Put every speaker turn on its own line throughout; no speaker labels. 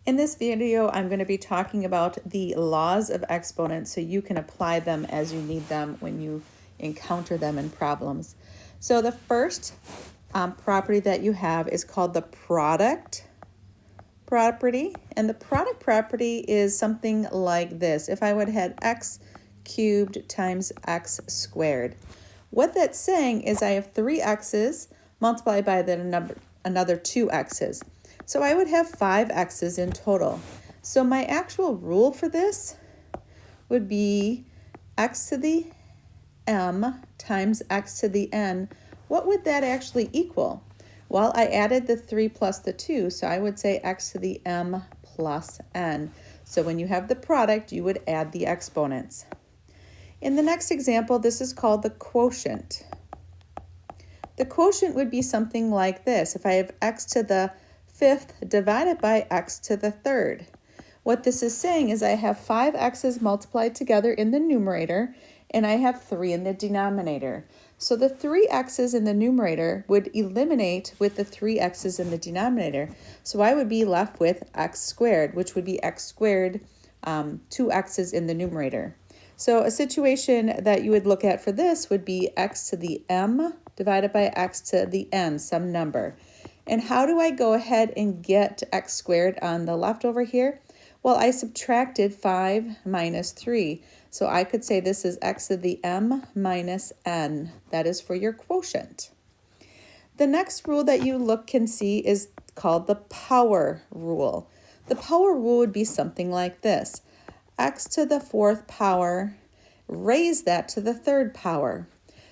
In this video, I'm going to be talking about the laws of exponents so you can apply them as you need them when you encounter them in problems. So the first property that you have is called the product property. And the product property is something like this. If I would have had x cubed times x squared. What that's saying is I have 3 x's multiplied by another 2 x's. So I would have 5 x's in total. So my actual rule for this would be x to the m times x to the n. What would that actually equal? Well, I added the 3 plus the 2, so I would say x to the m plus n. So when you have the product, you would add the exponents. In the next example, this is called the quotient. The quotient would be something like this. If I have x to the 5th divided by x to the 3rd. What this is saying is I have 5 x's multiplied together in the numerator, and I have 3 in the denominator. So the 3 x's in the numerator would eliminate with the 3 x's in the denominator. So I would be left with x squared, which would be x squared, 2 x's in the numerator. So a situation that you would look at for this would be x to the m divided by x to the n, some number. And how do I go ahead and get x squared on the left over here? Well, I subtracted 5 minus 3. So I could say this is x to the m minus n. That is for your quotient. The next rule that you can see is called the power rule. The power rule would be something like this. X to the 4th power, raise that to the 3rd power.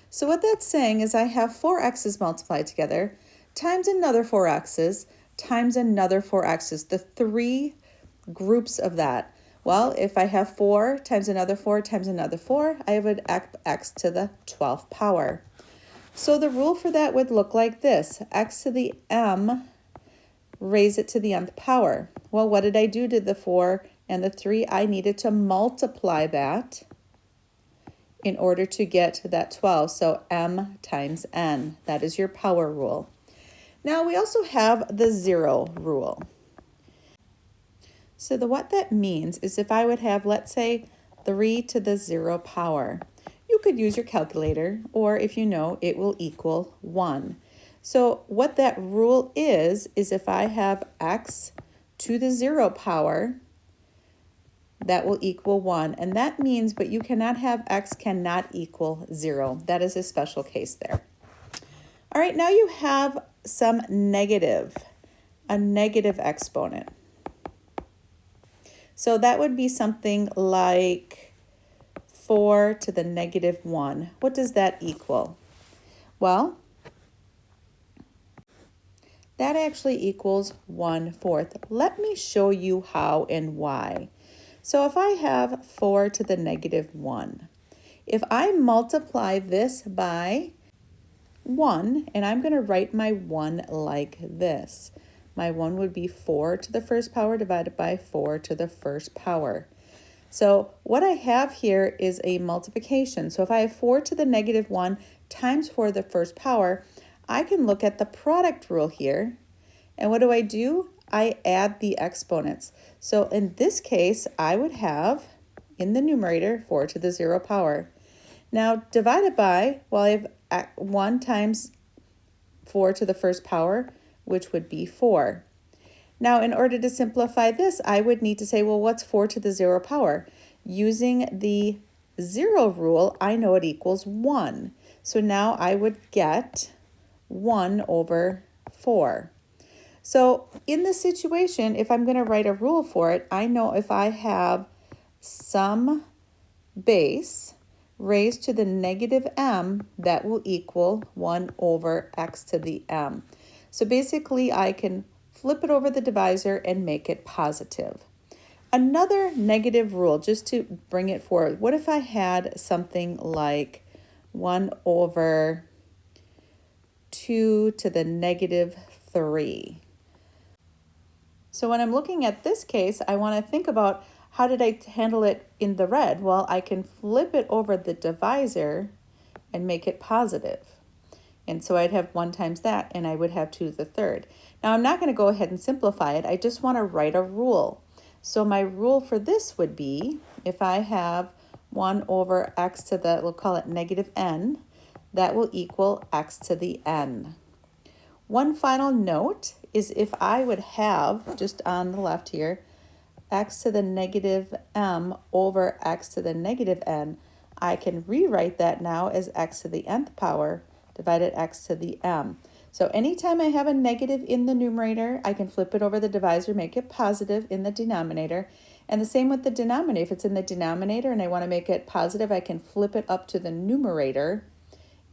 So what that's saying is I have 4 x's multiplied together times another 4 x's times another 4 x's, the 3 groups of that. Well, if I have 4 times another 4 times another 4, I have an x to the 12th power. So the rule for that would look like this. X to the m, raise it to the nth power. Well, what did I do to the 4 and the 3? I needed to multiply that in order to get that 12. So m times n. That is your power rule. Now we also have the 0 rule. So what that means is if I would have, let's say, 3 to the 0 power, you could use your calculator, or if you know, it will equal 1. So what that rule is if I have x to the 0 power, that will equal 1. And that means, but you cannot have x cannot equal 0. That is a special case there. All right, now you have a negative exponent. So that would be something like 4 to the negative 1. What does that equal? Well, that actually equals 1/4. Let me show you how and why. So if I have 4 to the negative 1, if I multiply this by 1, and I'm going to write my 1 like this. My 1 would be 4 to the 1st power divided by 4 to the 1st power. So what I have here is a multiplication. So if I have 4 to the negative 1 times 4 to the 1st power, I can look at the product rule here. And what do? I add the exponents. So in this case, I would have in the numerator 4 to the 0 power. Now divided by, well, I have 1 times 4 to the 1st power, which would be 4. Now, in order to simplify this, I would need to say, well, what's 4 to the 0 power? Using the 0 rule, I know it equals 1. So now I would get 1 over 4. So in this situation, if I'm going to write a rule for it, I know if I have some base raised to the negative m, that will equal 1 over x to the m. So basically, I can flip it over the divisor and make it positive. Another negative rule, just to bring it forward, what if I had something like 1 over 2 to the negative 3? So when I'm looking at this case, I want to think about how did I handle it in the red? Well, I can flip it over the divisor and make it positive. And so I'd have 1 times that, and I would have 2 to the third. Now I'm not going to go ahead and simplify it. I just want to write a rule. So my rule for this would be, if I have 1 over x to the, we'll call it negative n, that will equal x to the n. One final note is if I would have, just on the left here, x to the negative m over x to the negative n, I can rewrite that now as x to the nth power divided x to the m. So anytime I have a negative in the numerator, I can flip it over the divisor, make it positive in the denominator. And the same with the denominator. If it's in the denominator and I want to make it positive, I can flip it up to the numerator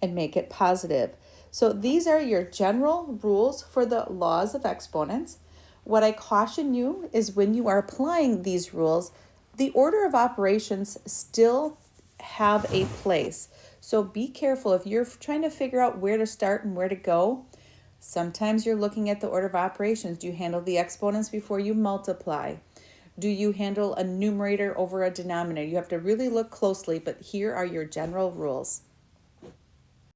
and make it positive. So these are your general rules for the laws of exponents. What I caution you is when you are applying these rules, the order of operations still have a place. So be careful if you're trying to figure out where to start and where to go. Sometimes you're looking at the order of operations. Do you handle the exponents before you multiply? Do you handle a numerator over a denominator? You have to really look closely, but here are your general rules.